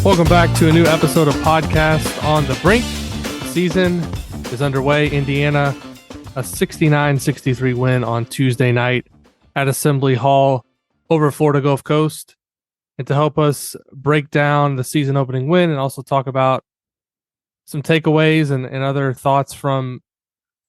Welcome back to a new episode of Podcast on the Brink. The season is underway. Indiana, a 69-63 win on Tuesday night at Assembly Hall over Florida Gulf Coast. And to help us break down the season opening win and also talk about some takeaways and other thoughts from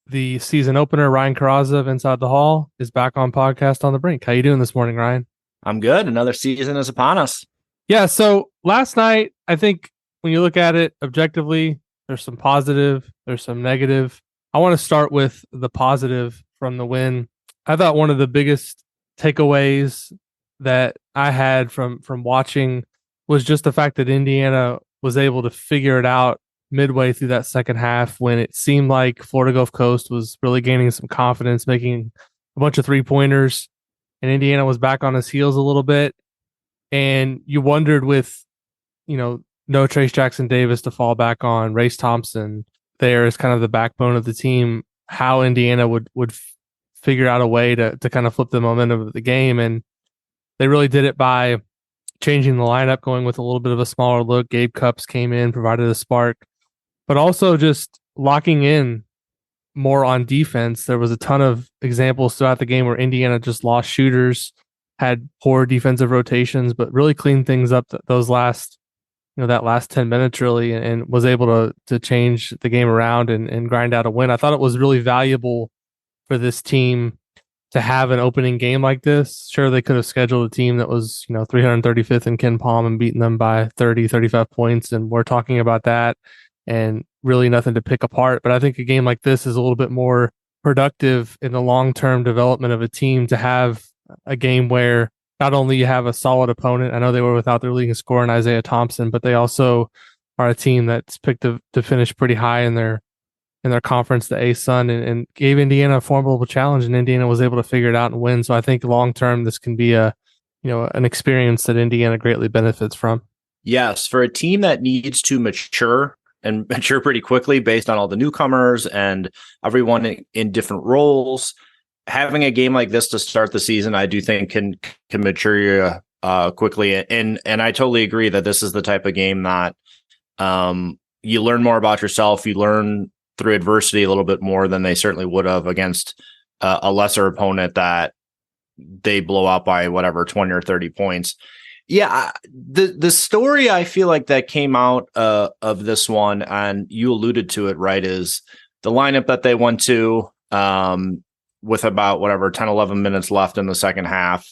the season opener, Ryan Corazza of Inside the Hall is back on Podcast on the Brink. How you doing this morning, Ryan? I'm good. Another season is upon us. Yeah, so last night, I think when you look at it objectively, there's some positive, there's some negative. I want to start with the positive from the win. I thought one of the biggest takeaways that I had from watching was just the fact that Indiana was able to figure it out midway through that second half when it seemed like Florida Gulf Coast was really gaining some confidence, making a bunch of three-pointers, and Indiana was back on his heels a little bit. And you wondered with, no Trace Jackson Davis to fall back on, Race Thompson there is kind of the backbone of the team, how Indiana would figure out a way to kind of flip the momentum of the game. And they really did it by changing the lineup, going with a little bit of a smaller look. Gabe Cupps came in, provided a spark, but also just locking in more on defense. There was a ton of examples throughout the game where Indiana just lost shooters, had poor defensive rotations, but really cleaned things up those last, that last 10 minutes really, and was able to change the game around and grind out a win. I thought it was really valuable for this team to have an opening game like this. Sure, they could have scheduled a team that was, 335th in Ken Palm and beaten them by 30, 35 points, and we're talking about that and really nothing to pick apart. But I think a game like this is a little bit more productive in the long-term development of a team to have a game where not only you have a solid opponent. I know they were without their leading scorer in Isaiah Thompson, but they also are a team that's picked to finish pretty high in their conference, the A-Sun, and gave Indiana a formidable challenge, and Indiana was able to figure it out and win. So I think long term this can be an experience that Indiana greatly benefits from. Yes, for a team that needs to mature and mature pretty quickly based on all the newcomers and everyone in different roles, having a game like this to start the season, I do think can mature you quickly. And I totally agree that this is the type of game that you learn more about yourself. You learn through adversity a little bit more than they certainly would have against a lesser opponent that they blow out by 20 or 30 points. Yeah, the story I feel like that came out of this one, and you alluded to it, right, is the lineup that they went to with about 10, 11 minutes left in the second half.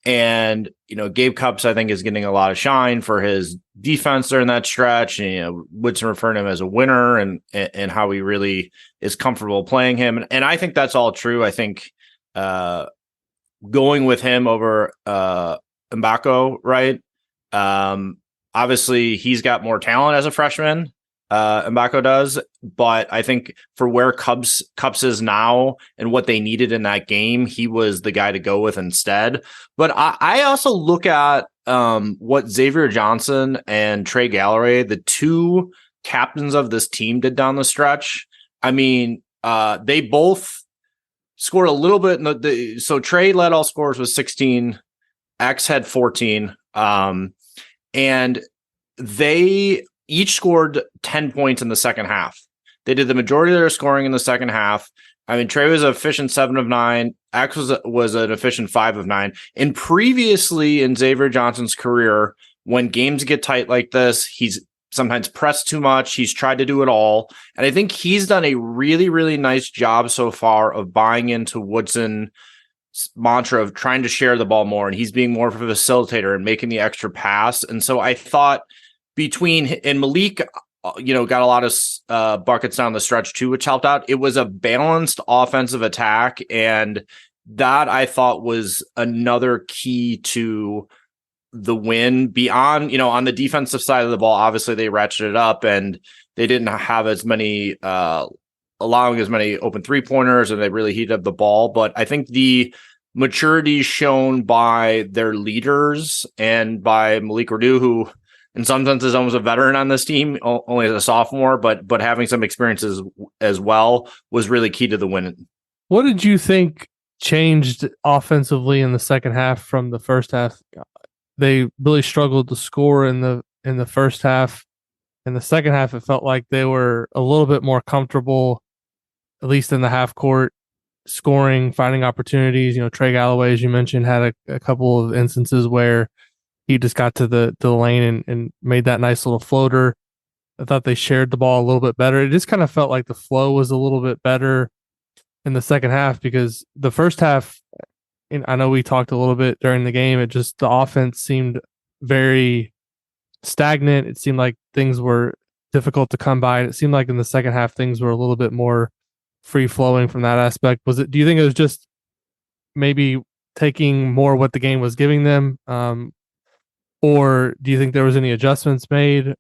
And, Gabe Cupps, I think, is getting a lot of shine for his defense during that stretch. And, Woodson referring to him as a winner and how he really is comfortable playing him. And I think that's all true. I think going with him over Mbako, right? Obviously, he's got more talent as a freshman. Mbako does, but I think for where Cupps is now and what they needed in that game, he was the guy to go with instead. But I also look at what Xavier Johnson and Trey Galloway, the two captains of this team, did down the stretch. I mean, they both scored a little bit. So Trey led all scorers with 16. X had 14. And they each scored 10 points in the second half. They did the majority of their scoring in the second half. I mean, Trey was an efficient 7 of 9. X was an efficient 5 of 9. And previously in Xavier Johnson's career, when games get tight like this, he's sometimes pressed too much. He's tried to do it all. And I think he's done a really, really nice job so far of buying into Woodson's mantra of trying to share the ball more. And he's being more of a facilitator and making the extra pass. And so I thought and Malik, got a lot of buckets down the stretch too, which helped out. It was a balanced offensive attack, and that I thought was another key to the win. Beyond, on the defensive side of the ball, obviously they ratcheted up and they didn't have as many, allowing as many open 3-pointers, and they really heated up the ball. But I think the maturity shown by their leaders and by Malik Redu, who in some senses almost a veteran on this team, only as a sophomore, but having some experiences as well, was really key to the win. What did you think changed offensively in the second half from the first half? They really struggled to score in the in the first half. In the second half, it felt like they were a little bit more comfortable, at least in the half court, scoring, finding opportunities. Trey Galloway, as you mentioned, had a couple of instances where he just got to the lane and made that nice little floater. I thought they shared the ball a little bit better. It just kind of felt like the flow was a little bit better in the second half, because the first half, and I know we talked a little bit during the game, the offense seemed very stagnant. It seemed like things were difficult to come by. And it seemed like in the second half, things were a little bit more free flowing from that aspect. Do you think it was just maybe taking more what the game was giving them? Or do you think there was any adjustments made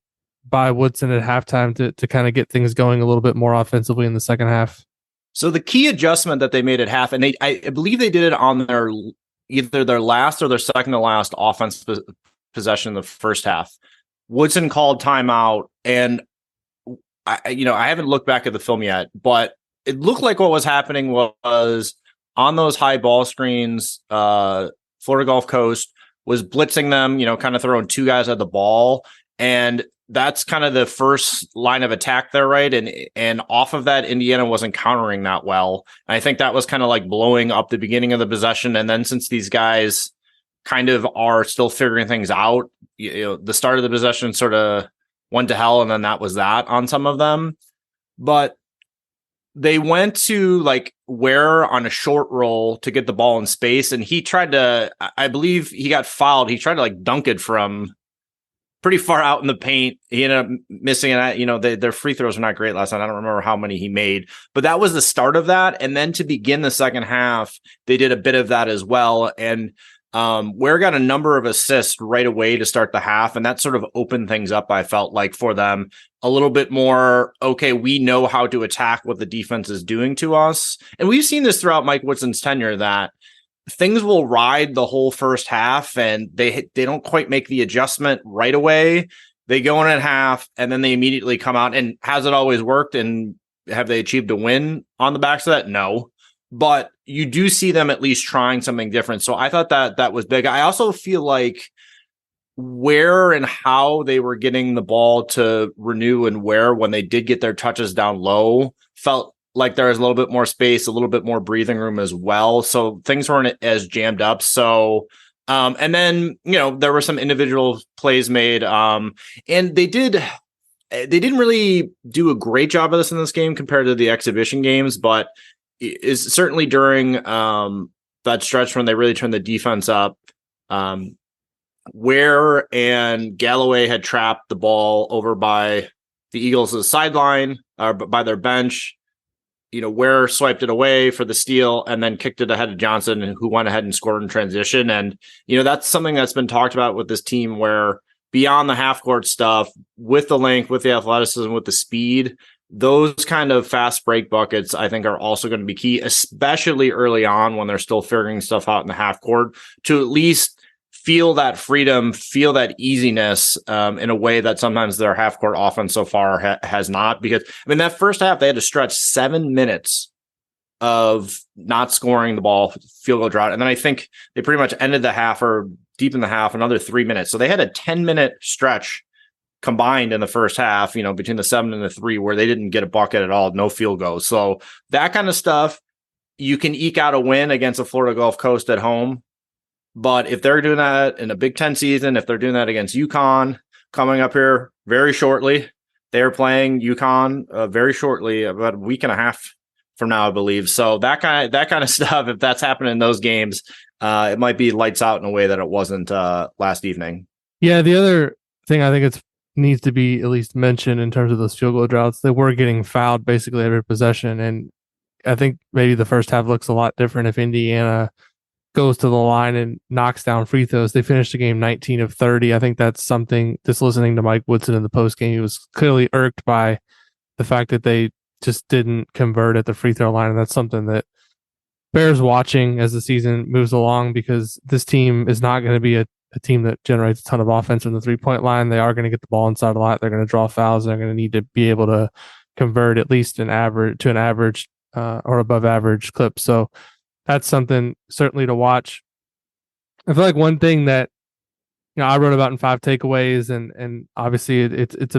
by Woodson at halftime to kind of get things going a little bit more offensively in the second half? So the key adjustment that they made at half, and I believe they did it on either their last or their second to last offense possession in the first half. Woodson called timeout, and I haven't looked back at the film yet, but it looked like what was happening was on those high ball screens, Florida Gulf Coast was blitzing them, kind of throwing two guys at the ball. And that's kind of the first line of attack there, right? And off of that, Indiana wasn't countering that well. And I think that was kind of like blowing up the beginning of the possession. And then since these guys kind of are still figuring things out, the start of the possession sort of went to hell, and then that was that on some of them. But they went to like Ware on a short roll to get the ball in space, and he tried to, I believe he got fouled. He tried to like dunk it from pretty far out in the paint. He ended up missing it. Their free throws were not great last night. I don't remember how many he made, but that was the start of that. And then to begin the second half, they did a bit of that as well. And Ware got a number of assists right away to start the half, and that sort of opened things up, I felt like, for them a little bit more. Okay, we know how to attack what the defense is doing to us. And we've seen this throughout Mike Woodson's tenure, that things will ride the whole first half, and they don't quite make the adjustment right away. They go in at half, and then they immediately come out. And has it always worked? And have they achieved a win on the backs of that? No. But you do see them at least trying something different. So I thought that was big. I also feel like where and how they were getting the ball to Renew, and where when they did get their touches down low, felt like there was a little bit more space, a little bit more breathing room as well. So things weren't as jammed up. So, and then, there were some individual plays made, and they didn't really do a great job of this in this game compared to the exhibition games, but is certainly during that stretch when they really turned the defense up. Ware and Galloway had trapped the ball over by the Eagles' sideline, or by their bench. Ware swiped it away for the steal and then kicked it ahead of Johnson, who went ahead and scored in transition. And, that's something that's been talked about with this team, where beyond the half court stuff, with the length, with the athleticism, with the speed, those kind of fast break buckets, I think, are also going to be key, especially early on when they're still figuring stuff out in the half court, to at least feel that freedom, feel that easiness in a way that sometimes their half court offense so far has not. Because, that first half, they had to stretch 7 minutes of not scoring the ball, field goal drought. And then I think they pretty much ended the half, or deep in the half, another 3 minutes. So they had a 10-minute stretch combined in the first half, between the 7 and the 3, where they didn't get a bucket at all, no field goals. So that kind of stuff, you can eke out a win against the Florida Gulf Coast at home. But if they're doing that in a Big Ten season, if they're doing that against UConn coming up here very shortly, they're playing UConn very shortly, about a week and a half from now, I believe. So that kind of stuff, if that's happening in those games, it might be lights out in a way that it wasn't last evening. Yeah, the other thing I think it needs to be at least mentioned in terms of those field goal droughts, they were getting fouled basically every possession. And I think maybe the first half looks a lot different if Indiana goes to the line and knocks down free throws. They finished the game 19 of 30. I think that's something, just listening to Mike Woodson in the post game, he was clearly irked by the fact that they just didn't convert at the free throw line. And that's something that bears watching as the season moves along, because this team is not going to be a team that generates a ton of offense from the 3-point line. They are going to get the ball inside a lot. They're going to draw fouls. They're going to need to be able to convert at least an average or above average clip. So that's something certainly to watch. I feel like one thing that I wrote about in 5 takeaways, and obviously it's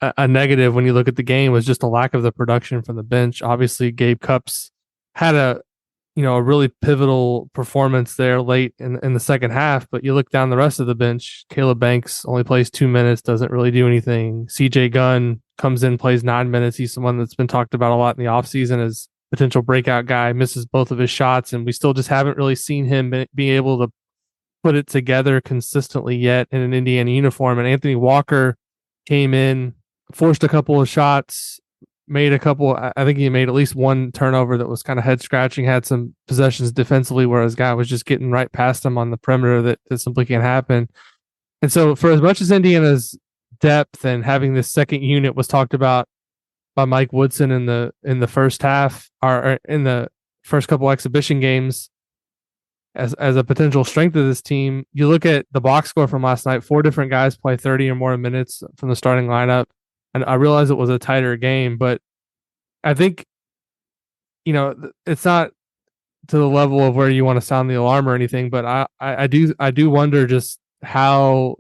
a negative when you look at the game was just a lack of the production from the bench. Obviously, Gabe Cupps had a really pivotal performance there late in the second half, but you look down the rest of the bench, Caleb Banks only plays 2 minutes, doesn't really do anything. CJ Gunn comes in, plays 9 minutes. He's someone that's been talked about a lot in the offseason as potential breakout guy, misses both of his shots, and we still just haven't really seen him be able to put it together consistently yet in an Indiana uniform. And Anthony Walker came in, forced a couple of shots, made a couple. I think he made at least one turnover that was kind of head scratching, had some possessions defensively where his guy was just getting right past him on the perimeter that simply can't happen. And so for as much as Indiana's depth and having this second unit was talked about by Mike Woodson in the first half or in the first couple exhibition games as a potential strength of this team, you look at the box score from last night, 4 different guys play 30 or more minutes from the starting lineup. And I realize it was a tighter game, but I think, it's not to the level of where you want to sound the alarm or anything, but I do wonder just how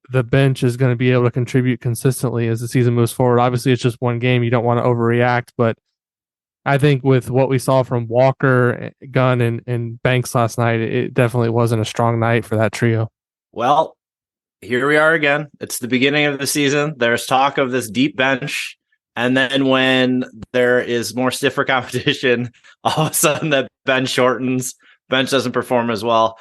the bench is going to be able to contribute consistently as the season moves forward. Obviously, it's just one game. You don't want to overreact, but I think with what we saw from Walker, Gunn, and Banks last night, it definitely wasn't a strong night for that trio. Well, here we are again. It's the beginning of the season. There's talk of this deep bench. And then when there is more stiffer competition, all of a sudden the bench shortens. Bench doesn't perform as well.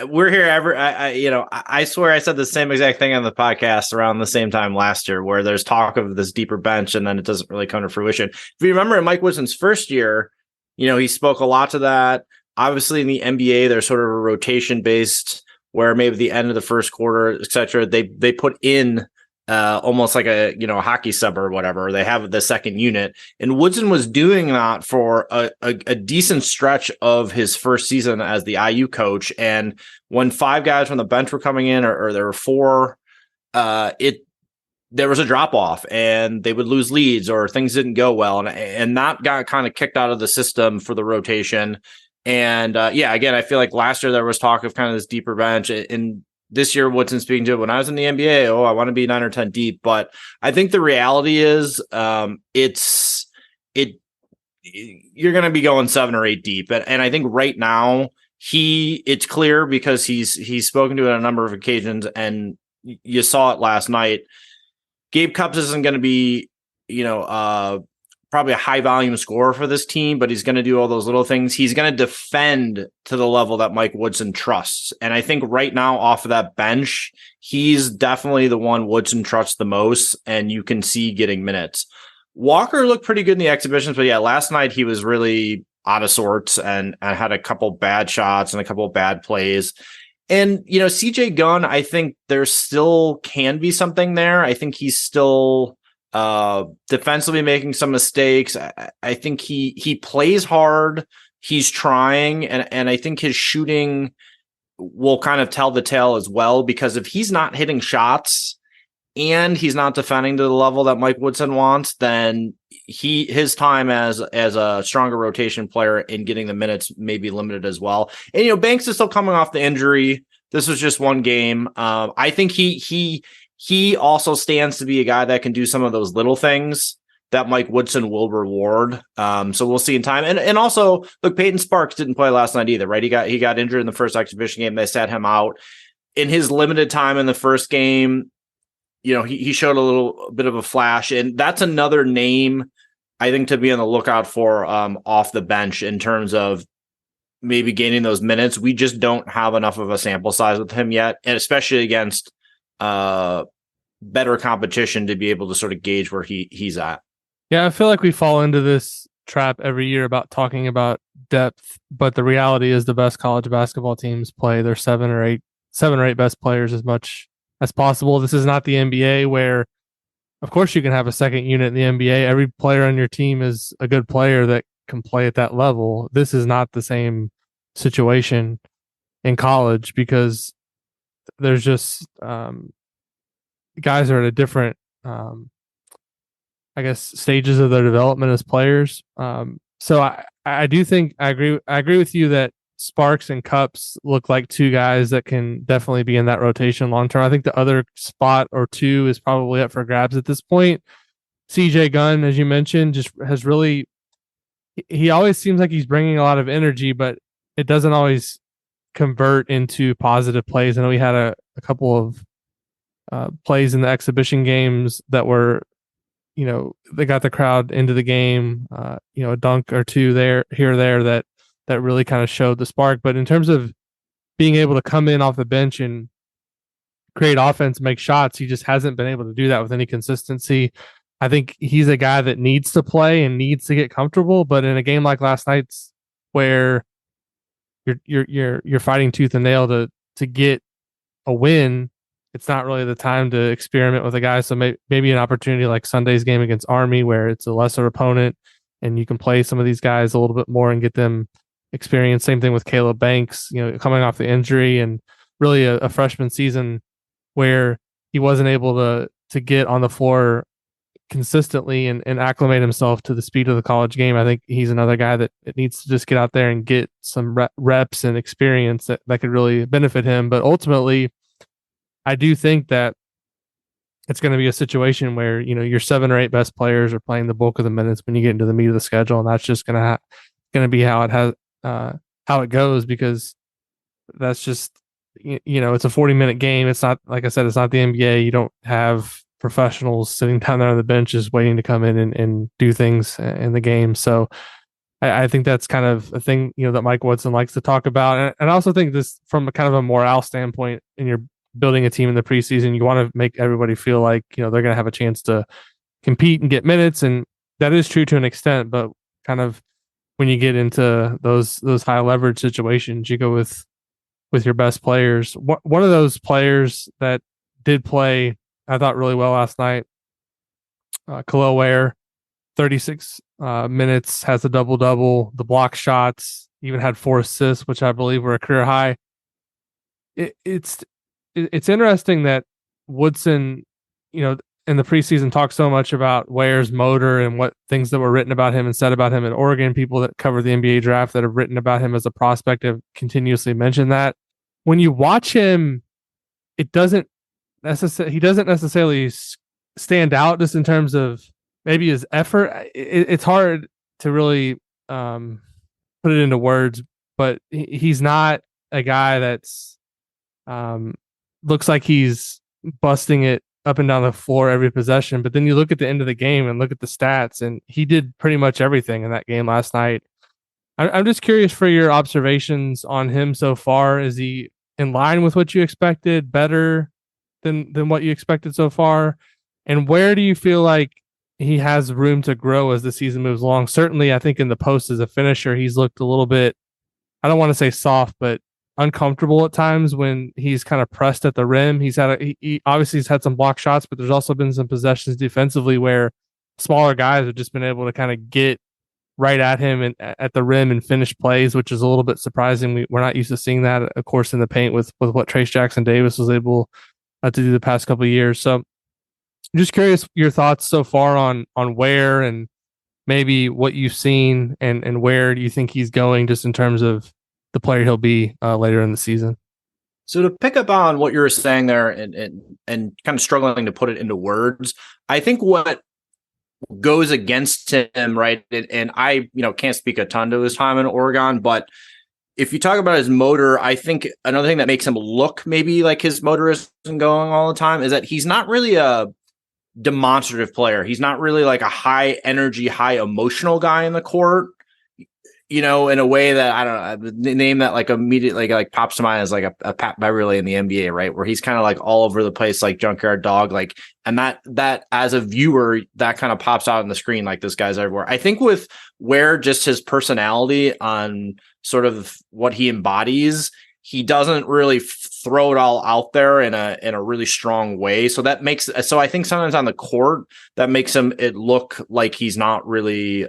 We're here I swear I said the same exact thing on the podcast around the same time last year, where there's talk of this deeper bench and then it doesn't really come to fruition. If you remember in Mike Woodson's first year, he spoke a lot to that. Obviously in the NBA, there's sort of a rotation based where maybe the end of the first quarter, et cetera, they put in almost like a hockey sub or whatever. They have the second unit, and Woodson was doing that for a decent stretch of his first season as the IU coach. And when 5 guys from the bench were coming in, or there were 4, there was a drop off, and they would lose leads or things didn't go well, and that got kind of kicked out of the system for the rotation. And again, I feel like last year there was talk of kind of this deeper bench, and this year, Woodson speaking to it, when I was in the NBA, I want to be 9 or 10 deep. But I think the reality is you're going to be going 7 or 8 deep. And I think right now it's clear because he's spoken to it on a number of occasions, and you saw it last night. Gabe Cupps isn't going to be, probably a high volume scorer for this team, but he's going to do all those little things. He's going to defend to the level that Mike Woodson trusts. And I think right now off of that bench, he's definitely the one Woodson trusts the most, and you can see getting minutes. Walker looked pretty good in the exhibitions, but last night he was really out of sorts and had a couple bad shots and a couple bad plays. And, CJ Gunn, I think there still can be something there. I think he's still defensively making some mistakes. I think he plays hard. He's trying, and I think his shooting will kind of tell the tale as well, because if he's not hitting shots and he's not defending to the level that Mike Woodson wants, then his time as a stronger rotation player and getting the minutes may be limited as well. And Banks is still coming off the injury. This was just one game. I think he also stands to be a guy that can do some of those little things that Mike Woodson will reward. So we'll see in time. And also, look, Peyton Sparks didn't play last night either, right? He got injured in the first exhibition game. They sat him out. In his limited time in the first game, he showed a little bit of a flash. And that's another name, I think, to be on the lookout for off the bench in terms of maybe gaining those minutes. We just don't have enough of a sample size with him yet, and especially against better competition to be able to sort of gauge where he's at. Yeah, I feel like we fall into this trap every year about talking about depth, but the reality is the best college basketball teams play their 7 or 8 best players as much as possible. This is not the NBA where, of course, you can have a second unit in the NBA. Every player on your team is a good player that can play at that level. This is not the same situation in college because there's just guys are at a different, stages of their development as players. So I do think I agree with you that Sparks and Cups look like two guys that can definitely be in that rotation long term. I think the other spot or two is probably up for grabs at this point. CJ Gunn, as you mentioned, just has really, he always seems like he's bringing a lot of energy, but it doesn't always convert into positive plays. I know he had a couple of plays in the exhibition games that were, they got the crowd into the game, a dunk or two there, here or there that really kind of showed the spark. But in terms of being able to come in off the bench and create offense, make shots, he just hasn't been able to do that with any consistency. I think he's a guy that needs to play and needs to get comfortable. But in a game like last night's, where you're fighting tooth and nail to get a win, it's not really the time to experiment with a guy. So maybe an opportunity like Sunday's game against Army, where it's a lesser opponent and you can play some of these guys a little bit more and get them experience. Same thing with Caleb Banks, coming off the injury and really a freshman season where he wasn't able to get on the floor consistently and acclimate himself to the speed of the college game. I think he's another guy that it needs to just get out there and get some reps and experience that could really benefit him. But ultimately, I do think that it's going to be a situation where, your 7 or 8 best players are playing the bulk of the minutes when you get into the meat of the schedule. And that's just going to be how it goes, because that's just, it's a 40-minute game. It's not, like I said, it's not the NBA. You don't have professionals sitting down there on the bench just waiting to come in and do things in the game. So I think that's kind of a thing, that Mike Woodson likes to talk about. And I also think this from a kind of a morale standpoint, and you're building a team in the preseason, you want to make everybody feel like, they're going to have a chance to compete and get minutes. And that is true to an extent, but kind of when you get into those high leverage situations, you go with your best players. One of those players that did play, I thought, really well last night, Khalil Ware, 36 minutes, has a double-double, the block shots, even had 4 assists, which I believe were a career high. It's interesting that Woodson, in the preseason talked so much about Ware's motor and what things that were written about him and said about him in Oregon. People that cover the NBA draft that have written about him as a prospect have continuously mentioned that. When you watch him, he doesn't necessarily stand out just in terms of maybe his effort. It's hard to really put it into words, but he's not a guy that's looks like he's busting it up and down the floor every possession. But then you look at the end of the game and look at the stats, and he did pretty much everything in that game last night. I'm just curious for your observations on him so far. Is he in line with what you expected, better than what you expected so far? And where do you feel like he has room to grow as the season moves along? Certainly, I think in the post as a finisher, he's looked a little bit, I don't want to say soft, but uncomfortable at times when he's kind of pressed at the rim. He obviously he's had some block shots, but there's also been some possessions defensively where smaller guys have just been able to kind of get right at him and at the rim and finish plays, which is a little bit surprising. We're not used to seeing that, of course, in the paint with what Trace Jackson Davis was able to do the past couple of years. So I'm just curious your thoughts so far on Ware and maybe what you've seen and where do you think he's going just in terms of the player he'll be later in the season. So to pick up on what you were saying there and kind of struggling to put it into words, I think what goes against him, right? And I, can't speak a ton to his time in Oregon, but if you talk about his motor, I think another thing that makes him look maybe like his motor isn't going all the time is that he's not really a demonstrative player. He's not really like a high energy, high emotional guy in the court. In a way that I don't know, the name that like immediately like pops to mind is like a Pat Beverly in the NBA, right? Where he's kind of like all over the place, like junkyard dog, like, and that as a viewer, that kind of pops out on the screen, like this guy's everywhere. I think with Ware, just his personality on sort of what he embodies, he doesn't really throw it all out there in a really strong way. So I think sometimes on the court that makes it look like he's not really,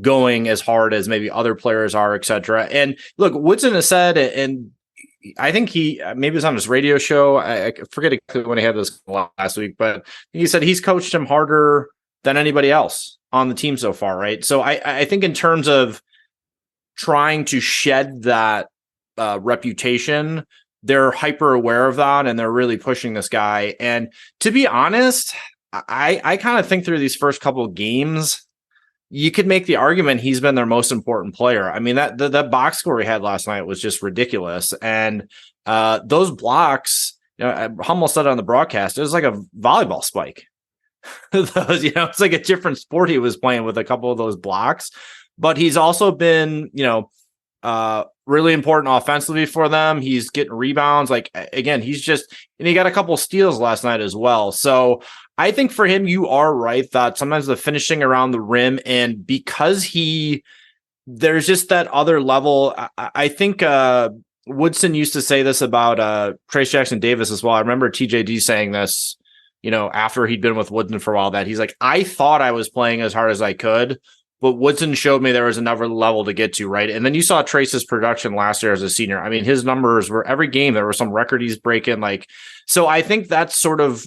going as hard as maybe other players are, etc. And look, Woodson has said, and I think he maybe it was on his radio show. I forget exactly when he had this last week, but he said he's coached him harder than anybody else on the team so far, right? So I think in terms of trying to shed that reputation. They're hyper aware of that, and they're really pushing this guy. And to be honest, I kind of think through these first couple of games, you could make the argument he's been their most important player. I mean, that box score he had last night was just ridiculous. And those blocks, Hummel said on the broadcast, it was like a volleyball spike. Those, it's like a different sport he was playing with a couple of those blocks. But he's also been, really important offensively for them. He's getting rebounds. Like, again, and he got a couple steals last night as well. So I think for him, you are right that sometimes the finishing around the rim, and because there's just that other level. I think Woodson used to say this about Trace Jackson Davis as well. I remember TJD saying this, after he'd been with Woodson for a while, that he's like, I thought I was playing as hard as I could, but Woodson showed me there was another level to get to, right? And then you saw Trace's production last year as a senior. I mean, his numbers were every game, there was some record he's breaking. So I think that's sort of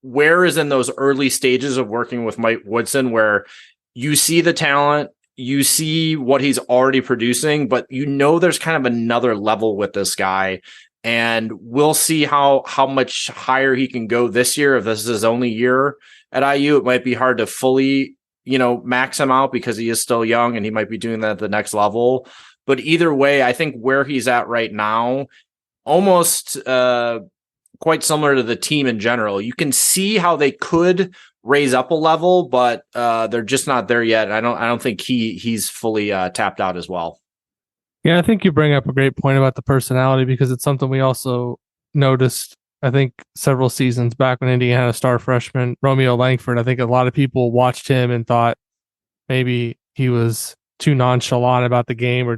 where is in those early stages of working with Mike Woodson, where you see the talent, you see what he's already producing, but there's kind of another level with this guy. And we'll see how much higher he can go this year. If this is his only year at IU, it might be hard to fully, max him out because he is still young and he might be doing that at the next level. But either way, I think where he's at right now, almost quite similar to the team in general. You can see how they could raise up a level, but they're just not there yet. I don't think he's fully tapped out as well. Yeah, I think you bring up a great point about the personality, because it's something we also noticed, I think, several seasons back when Indiana had a star freshman, Romeo Langford. I think a lot of people watched him and thought maybe he was too nonchalant about the game, or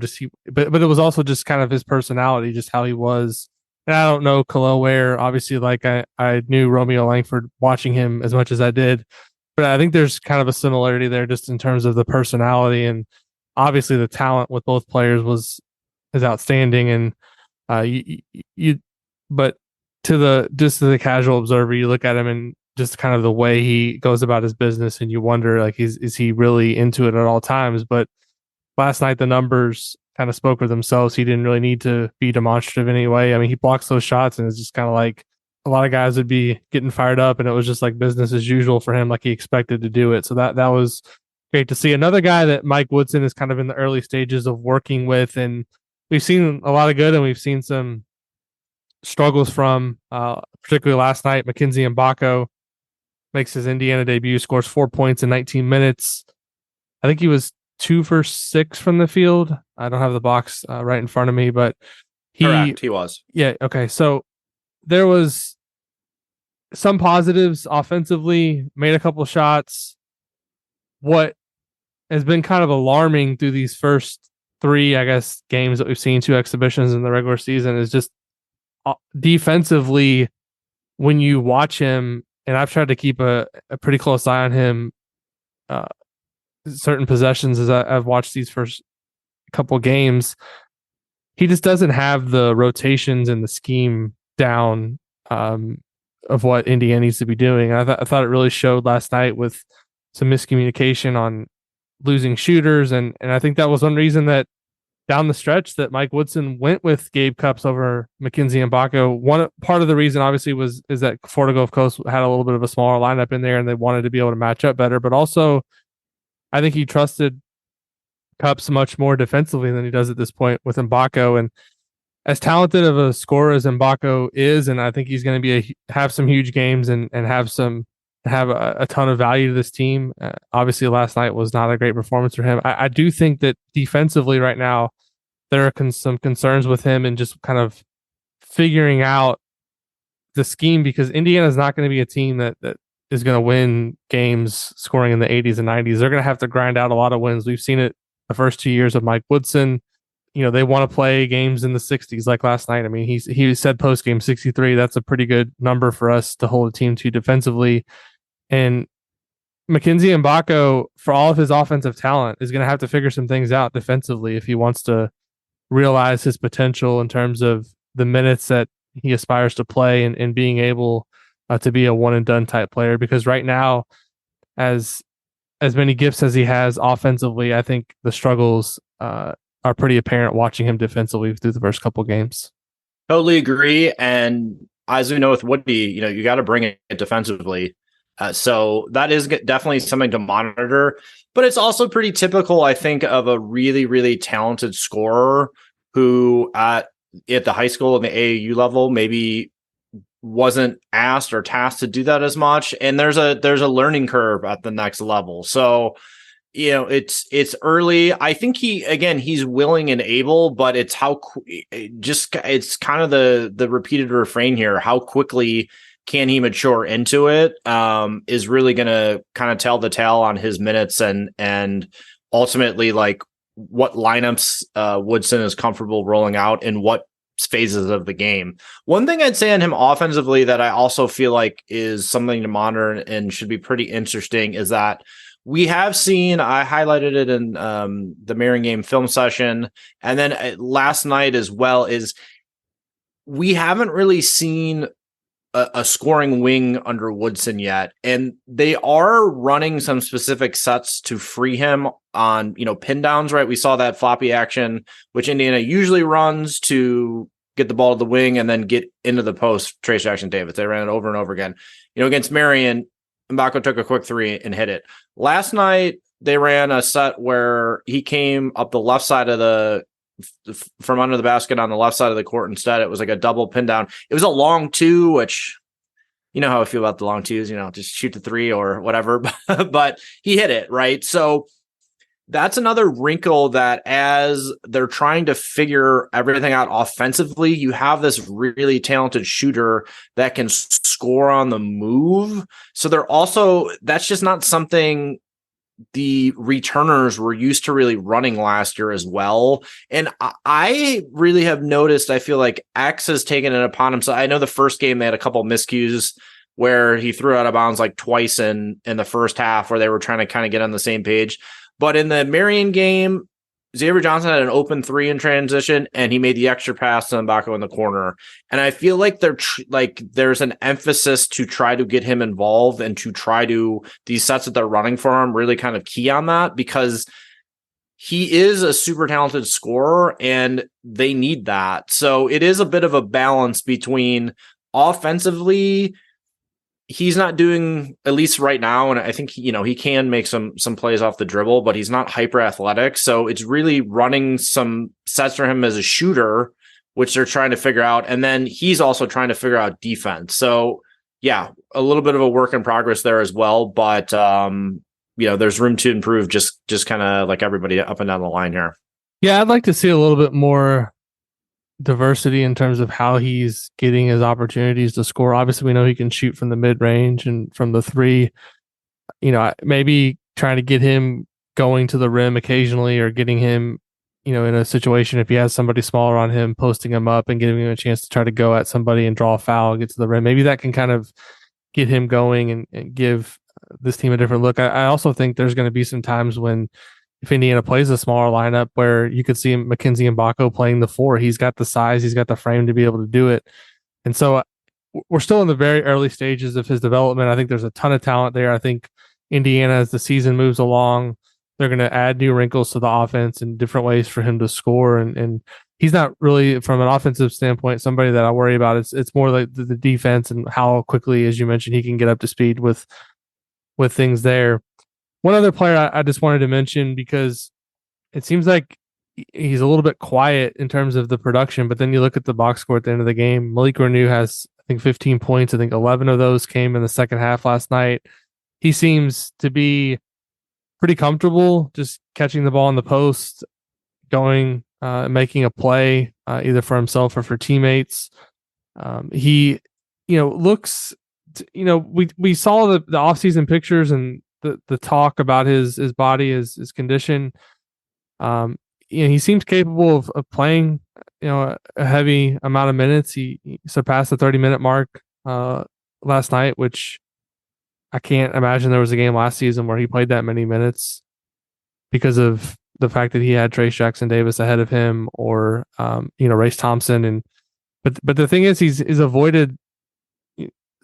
but it was also just kind of his personality, just how he was. And I don't know Khalil Ware, obviously, like I knew Romeo Langford watching him as much as I did, but I think there's kind of a similarity there just in terms of the personality, and obviously the talent with both players is outstanding. And but to the casual observer, you look at him and just kind of the way he goes about his business, and you wonder, like, is he really into it at all times? But last night the numbers kind of spoke for themselves. He didn't really need to be demonstrative anyway. I mean, he blocks those shots, and it's just kind of like a lot of guys would be getting fired up, and it was just like business as usual for him, like he expected to do it. So that was great to see. Another guy that Mike Woodson is kind of in the early stages of working with, and we've seen a lot of good and we've seen some struggles from, particularly last night. Mackenzie Mbako makes his Indiana debut, scores 4 points in 19 minutes. I think he was 2 for 6 from the field. I don't have the box right in front of me, but Correct, he was. Yeah, okay. So there was some positives offensively, made a couple shots. What has been kind of alarming through these first 3, I guess, games that we've seen, 2 exhibitions in the regular season, is just defensively, when you watch him, and I've tried to keep a pretty close eye on him, certain possessions as I've watched these first couple games, he just doesn't have the rotations and the scheme down of what Indiana needs to be doing. I thought it really showed last night with some miscommunication on losing shooters, and I think that was one reason that down the stretch that Mike Woodson went with Gabe Cupps over Mackenzie Mbako. One part of the reason obviously is that Florida Gulf Coast had a little bit of a smaller lineup in there, and they wanted to be able to match up better, but also I think he trusted Cupps much more defensively than he does at this point with Mbako. And as talented of a scorer as Mbako is, and I think he's going to have some huge games and have a ton of value to this team. Obviously, last night was not a great performance for him. I do think that defensively right now, there are some concerns with him and just kind of figuring out the scheme, because Indiana is not going to be a team that is going to win games scoring in the 80s and 90s. They're going to have to grind out a lot of wins. We've seen it the first 2 years of Mike Woodson. They want to play games in the 60s like last night. I mean, he said post-game 63. That's a pretty good number for us to hold a team to defensively. And Mackenzie Mbako, for all of his offensive talent, is going to have to figure some things out defensively if he wants to realize his potential in terms of the minutes that he aspires to play and being able to be a one and done type player. Because right now, as many gifts as he has offensively, I think the struggles are pretty apparent watching him defensively through the first couple games. Totally agree. And as we know with Woody, you got to bring it defensively. So that is definitely something to monitor. But it's also pretty typical, I think, of a really, really talented scorer who at the high school and the AAU level maybe wasn't asked or tasked to do that as much. And there's a learning curve at the next level. So it's early. I think he's willing and able, but it's it's kind of the repeated refrain here. How quickly can he mature into it? Is really going to kind of tell the tale on his minutes and ultimately like what lineups Woodson is comfortable rolling out and what phases of the game. One thing I'd say on him offensively that I also feel like is something to monitor and should be pretty interesting is that we have seen, I highlighted it in the Marion game film session, and then last night as well, is we haven't really seen a scoring wing under Woodson yet. And they are running some specific sets to free him on, pin downs, right? We saw that floppy action, which Indiana usually runs to get the ball to the wing and then get into the post, Trace Jackson Davis. They ran it over and over again. Against Marion, Mbako took a quick three and hit it. Last night, they ran a set where he came up the left side from under the basket on the left side of the court instead. It was like a double pin down. It was a long two, which you know how I feel about the long twos, just shoot the three or whatever, but he hit it, right? So that's another wrinkle that as they're trying to figure everything out offensively, you have this really talented shooter that can score on the move. So that's just not something the returners were used to really running last year as well. And I really have noticed, I feel like X has taken it upon himself. I know the first game they had a couple miscues where he threw out of bounds like twice in the first half where they were trying to kind of get on the same page. But in the Marion game, Xavier Johnson had an open three in transition, and he made the extra pass to Mbako in the corner. And I feel like there's an emphasis to try to get him involved and to try to these sets that they're running for him really kind of key on that because he is a super talented scorer and they need that. So it is a bit of a balance between offensively. He's not doing, at least right now, and I think he can make some plays off the dribble, but he's not hyper athletic. So it's really running some sets for him as a shooter, which they're trying to figure out. And then he's also trying to figure out defense. So yeah, a little bit of a work in progress there as well. But there's room to improve just kind of like everybody up and down the line here. Yeah, I'd like to see a little bit more diversity in terms of how he's getting his opportunities to score. Obviously, we know he can shoot from the mid range and from the three. Maybe trying to get him going to the rim occasionally, or getting him, in a situation if he has somebody smaller on him, posting him up and giving him a chance to try to go at somebody and draw a foul, get to the rim. Maybe that can kind of get him going and give this team a different look. I also think there's going to be some times when, if Indiana plays a smaller lineup, where you could see Mackenzie Mbako playing the four. He's got the size, he's got the frame to be able to do it. And so we're still in the very early stages of his development. I think there's a ton of talent there. I think Indiana, as the season moves along, they're going to add new wrinkles to the offense and different ways for him to score. And he's not really, from an offensive standpoint, somebody that I worry about. It's more like the defense and how quickly, as you mentioned, he can get up to speed with things there. One other player I just wanted to mention, because it seems like he's a little bit quiet in terms of the production, but then you look at the box score at the end of the game. Malik Renew has, I think, 15 points. I think 11 of those came in the second half last night. He seems to be pretty comfortable just catching the ball in the post, going, making a play, either for himself or for teammates. He, looks, we saw the offseason pictures and the talk about his body, his condition. He seems capable of playing, a heavy amount of minutes. He surpassed the 30-minute mark last night, which I can't imagine there was a game last season where he played that many minutes because of the fact that he had Trace Jackson Davis ahead of him, or Race Thompson. But the thing is, he's avoided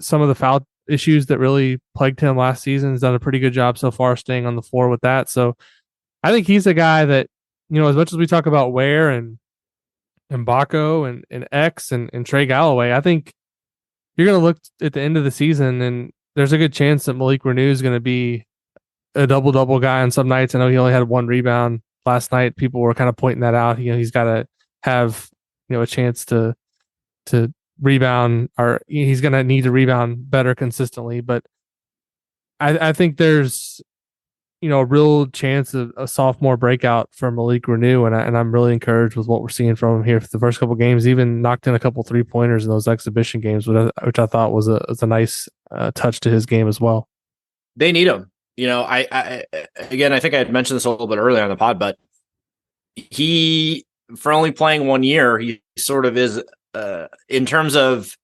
some of the foul issues that really plagued him last season. He's done a pretty good job so far staying on the floor with that. So I think he's a guy that as much as we talk about Ware and Baco and X and Trey Galloway, I think you're going to look at the end of the season and there's a good chance that Malik Renew is going to be a double guy on some nights. I know he only had one rebound last night. People were kind of pointing that out. He's got to have, a chance to rebound, or he's going to need to rebound better consistently. But I think there's, a real chance of a sophomore breakout for Malik Renew, and I'm really encouraged with what we're seeing from him here for the first couple games. Even knocked in a couple 3-pointers in those exhibition games, which I thought was a nice touch to his game as well. They need him. I again, I think I had mentioned this a little bit earlier on the pod, but he, for only playing 1 year, he sort of is in terms of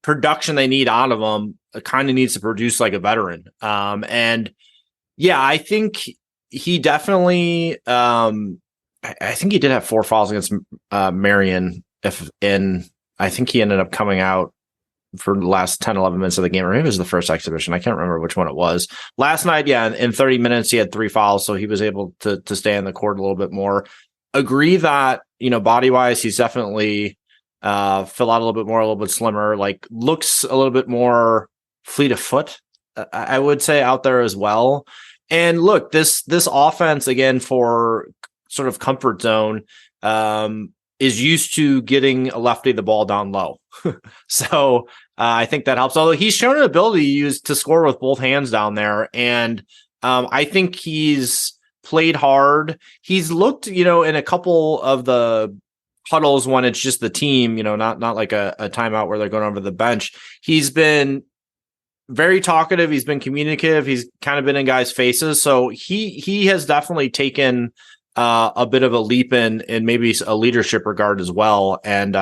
production they need out of him, kind of needs to produce like a veteran. And yeah, I think he definitely, I think he did have 4 fouls against Marion. I think he ended up coming out for the last 10, 11 minutes of the game, or maybe it was the first exhibition. I can't remember which one it was. Last night, yeah, in 30 minutes, he had 3 fouls, so he was able to stay on the court a little bit more. Agree that, body-wise, he's definitely fill out a little bit more, a little bit slimmer, like looks a little bit more fleet of foot, I would say, out there as well. And look, this offense, again, for sort of comfort zone, is used to getting a lefty the ball down low. So I think that helps. Although he's shown an ability to score with both hands down there. And I think he's played hard. He's looked, in a couple of the huddles when it's just the team, not like a timeout where they're going over the bench. He's been very talkative. He's been communicative. He's kind of been in guys' faces. So he has definitely taken a bit of a leap in maybe a leadership regard as well. And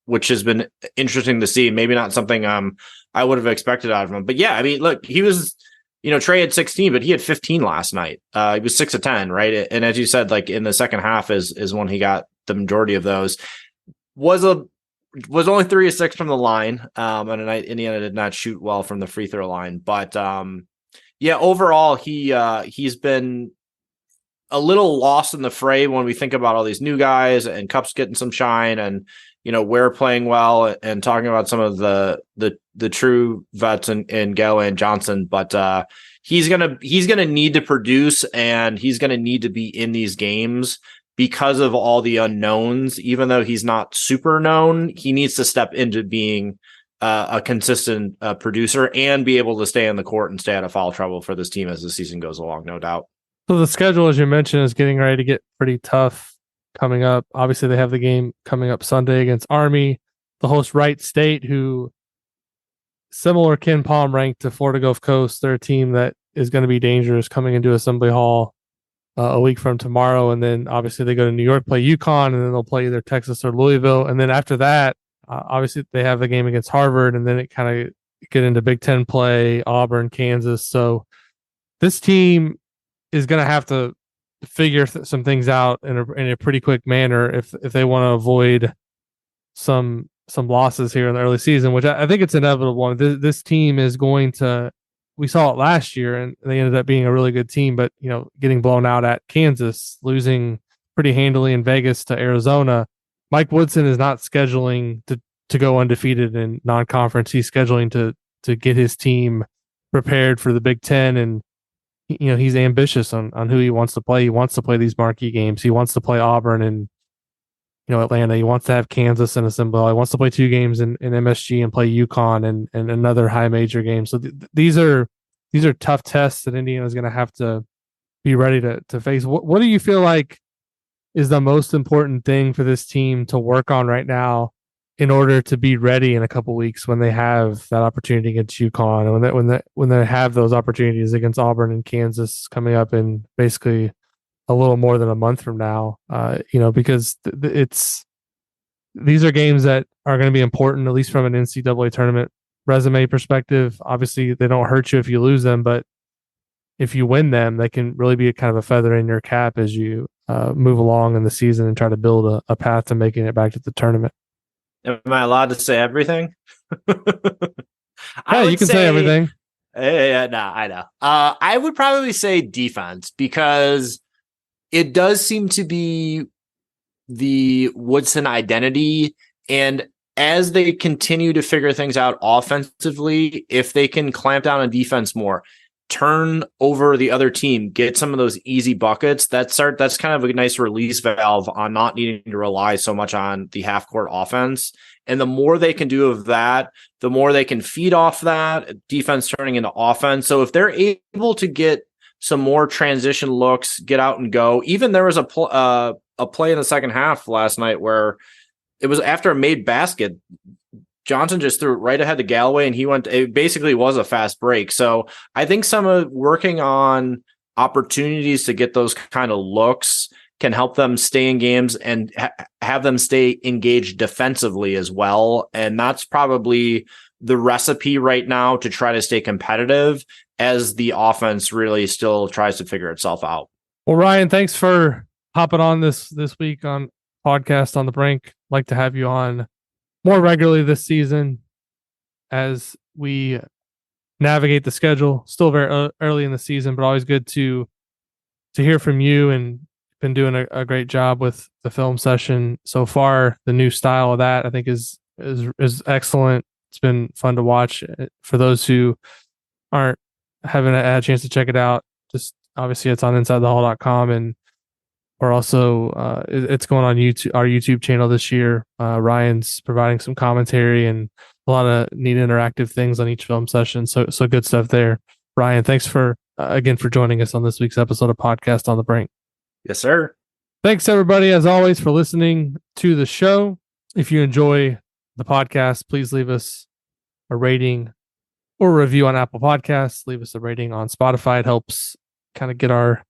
which has been interesting to see. Maybe not something I would have expected out of him. But yeah, I mean, look, he was, Trey had 16, but he had 15 last night. He was 6 of 10, right? And as you said, like in the second half is when he got the majority of those. Was only 3 of 6 from the line. And Indiana did not shoot well from the free throw line. But yeah, overall, he's been a little lost in the fray when we think about all these new guys and Cup's getting some shine and, Ware playing well and talking about some of the true vets in Galloway and Johnson. But he's gonna need to produce, and he's gonna need to be in these games because of all the unknowns. Even though he's not super known, he needs to step into being a consistent producer and be able to stay on the court and stay out of foul trouble for this team as the season goes along, no doubt. So the schedule, as you mentioned, is getting ready to get pretty tough coming up. Obviously, they have the game coming up Sunday against Army. The host Wright State, who similar Ken Palm ranked to Florida Gulf Coast. They're a team that is going to be dangerous coming into Assembly Hall a week from tomorrow. And then obviously they go to New York, play UConn, and then they'll play either Texas or Louisville. And then after that, obviously they have the game against Harvard, and then it kind of get into Big Ten play, Auburn, Kansas. So this team is going to have to figure some things out in a pretty quick manner if they want to avoid some losses here in the early season, which I think it's inevitable. This team is going to. We saw it last year, and they ended up being a really good team, but getting blown out at Kansas, losing pretty handily in Vegas to Arizona. Mike Woodson is not scheduling to go undefeated in non-conference. He's scheduling to get his team prepared for the Big Ten, and he's ambitious on who he wants to play. He wants to play these marquee games. He wants to play Auburn and Atlanta. He wants to have Kansas in Assembly. He wants to play 2 games in MSG and play UConn and another high major game. So these are tough tests that Indiana is going to have to be ready to face. What do you feel like is the most important thing for this team to work on right now in order to be ready in a couple weeks when they have that opportunity against UConn, and when they have those opportunities against Auburn and Kansas coming up in basically a little more than a month from now, because these are games that are going to be important, at least from an NCAA tournament resume perspective. Obviously, they don't hurt you if you lose them, but if you win them, they can really be a kind of a feather in your cap as you move along in the season and try to build a path to making it back to the tournament. Am I allowed to say everything? Yeah, you can say everything. Yeah, no, I know. I would probably say defense, because it does seem to be the Woodson identity. And as they continue to figure things out offensively, if they can clamp down on defense more, turn over the other team, get some of those easy buckets, that's kind of a nice release valve on not needing to rely so much on the half court offense. And the more they can do of that, the more they can feed off that defense turning into offense. So if they're able to get some more transition looks, get out and go, even there was a play in the second half last night where it was after a made basket, Johnson just threw it right ahead to Galloway, and it basically was a fast break. So I think some of working on opportunities to get those kind of looks can help them stay in games and have them stay engaged defensively as well. And that's probably the recipe right now to try to stay competitive as the offense really still tries to figure itself out. Well, Ryan, thanks for hopping on this week on podcast on the brink. Like to have you on more regularly this season as we navigate the schedule. Still very early in the season, but always good to hear from you, and been doing a great job with the film session so far. The new style of that I think is excellent. It's been fun to watch. For those who haven't had a chance to check it out, just obviously it's on InsideTheHall.com, and we're also it's going on YouTube, our YouTube channel this year. Ryan's providing some commentary and a lot of neat interactive things on each film session. So good stuff there. Ryan, thanks for again for joining us on this week's episode of Podcast on the Brink. Yes, sir. Thanks everybody, as always, for listening to the show. If you enjoy the podcast, please leave us a rating or a review on Apple Podcasts. Leave us a rating on Spotify. It helps kind of get our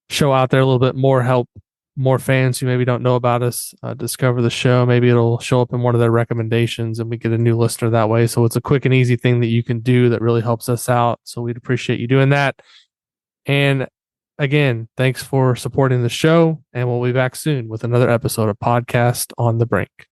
show out there a little bit more, help more fans who maybe don't know about us discover the show. Maybe it'll show up in one of their recommendations and we get a new listener that way. So it's a quick and easy thing that you can do that really helps us out. So we'd appreciate you doing that. And again, thanks for supporting the show, and we'll be back soon with another episode of Podcast on the Brink.